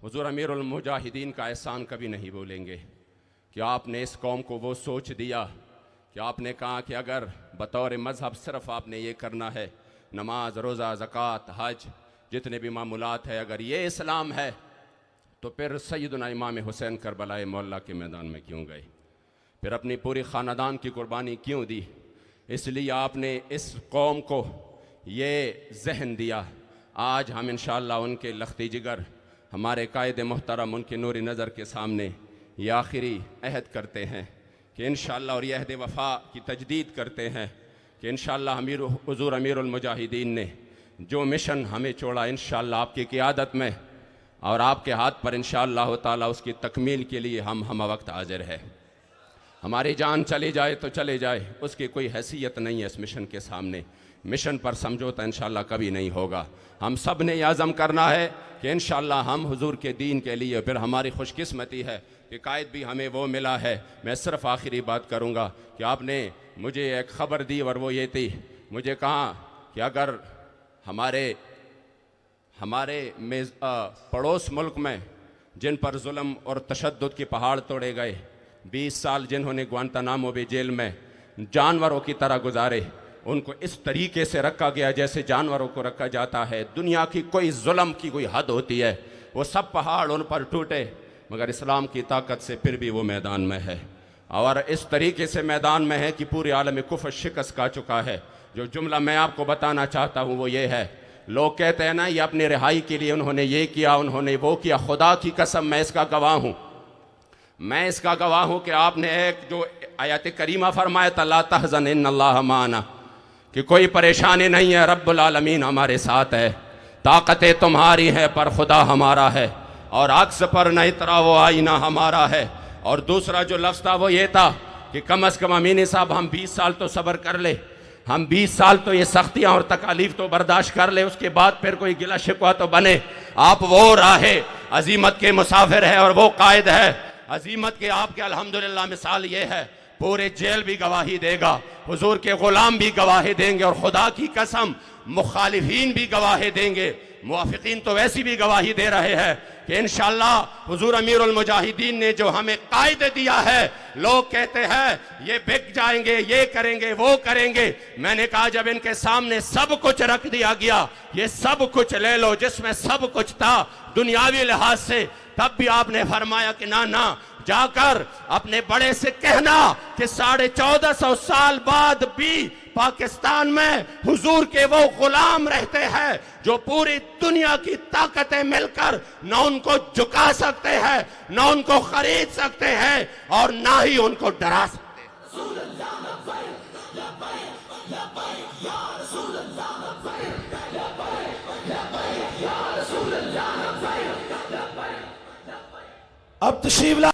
حضور امیر المجاہدین کا احسان کبھی نہیں بھولیں گے کہ آپ نے اس قوم کو وہ سوچ دیا کہ آپ نے کہا کہ اگر بطور مذہب صرف آپ نے یہ کرنا ہے، نماز، روزہ، زکوٰۃ، حج، جتنے بھی معمولات ہے، اگر یہ اسلام ہے تو پھر سیدنا امام حسین کربلائے مولا کے میدان میں کیوں گئے؟ پھر اپنی پوری خاندان کی قربانی کیوں دی؟ اس لیے آپ نے اس قوم کو یہ ذہن دیا۔ آج ہم انشاءاللہ ان کے لختی جگر، ہمارے قائد محترم، ان کے نوری نظر کے سامنے یہ آخری عہد کرتے ہیں کہ انشاءاللہ، اور یہ عہد وفا کی تجدید کرتے ہیں کہ انشاءاللہ حضور امیر المجاہدین نے جو مشن ہمیں چھوڑا، انشاءاللہ آپ کی قیادت میں اور آپ کے ہاتھ پر انشاءاللہ تعالی اس کی تکمیل کے لیے ہم وقت حاضر ہے۔ ہماری جان چلی جائے تو چلے جائے، اس کی کوئی حیثیت نہیں ہے اس مشن کے سامنے۔ مشن پر سمجھوتا انشاءاللہ کبھی نہیں ہوگا۔ ہم سب نے یہ عزم کرنا ہے کہ انشاءاللہ ہم حضور کے دین کے لیے، پھر ہماری خوش قسمتی ہے کہ قائد بھی ہمیں وہ ملا ہے۔ میں صرف آخری بات کروں گا کہ آپ نے مجھے ایک خبر دی، اور وہ یہ تھی، مجھے کہا کہ اگر ہمارے پڑوس ملک میں جن پر ظلم اور تشدد کے پہاڑ توڑے گئے، 20 سال جنہوں نے گوانتانامو بے جیل میں جانوروں کی طرح گزارے، ان کو اس طریقے سے رکھا گیا جیسے جانوروں کو رکھا جاتا ہے۔ دنیا کی کوئی ظلم کی کوئی حد ہوتی ہے، وہ سب پہاڑ ان پر ٹوٹے، مگر اسلام کی طاقت سے پھر بھی وہ میدان میں ہے، اور اس طریقے سے میدان میں ہے کہ پورے عالم کفر شکست کھا چکا ہے۔ جو جملہ میں آپ کو بتانا چاہتا ہوں وہ یہ ہے، لوگ کہتے ہیں نا یہ اپنی رہائی کے لیے انہوں نے یہ کیا، انہوں نے وہ کیا۔ خدا کی قسم میں اس کا گواہ ہوں، میں اس کا گواہ ہوں کہ آپ نے ایک جو آیت کریمہ فرمایا تھا، لا تحزن ان اللہ معنا، کہ کوئی پریشانی نہیں ہے، رب العالمین ہمارے ساتھ ہے، طاقتیں تمہاری ہیں پر خدا ہمارا ہے، اور عکس پر نہ اتراؤ آئینہ ہمارا ہے۔ اور دوسرا جو لفظ تھا وہ یہ تھا کہ کم از کم امینی صاحب ہم 20 سال تو صبر کر لے، ہم 20 سال تو یہ سختیاں اور تکالیف تو برداشت کر لے، اس کے بعد پھر کوئی گلہ شکوہ تو بنے۔ آپ وہ راہ عزیمت کے مسافر ہے اور وہ قائد ہے عزیمت کے۔ آپ کے الحمدللہ مثال یہ ہے، پورے جیل بھی گواہی دے گا، حضور کے غلام بھی گواہی دیں گے، اور خدا کی قسم مخالفین بھی گواہی دیں گے، موافقین تو ویسی بھی گواہی دے رہے ہیں کہ انشاءاللہ حضور امیر المجاہدین نے جو ہمیں قائد دیا ہے، لوگ کہتے ہیں یہ بک جائیں گے، یہ کریں گے، وہ کریں گے۔ میں نے کہا جب ان کے سامنے سب کچھ رکھ دیا گیا، یہ سب کچھ لے لو جس میں سب کچھ تھا دنیاوی لحاظ سے، تب بھی آپ نے فرمایا کہ نہ جا کر اپنے بڑے سے کہنا کہ 1450 سال بعد بھی پاکستان میں حضور کے وہ غلام رہتے ہیں جو پوری دنیا کی طاقتیں مل کر نہ ان کو جھکا سکتے ہیں، نہ ان کو خرید سکتے ہیں، اور نہ ہی ان کو ڈرا سکتے ہیں۔ اب تشریف لا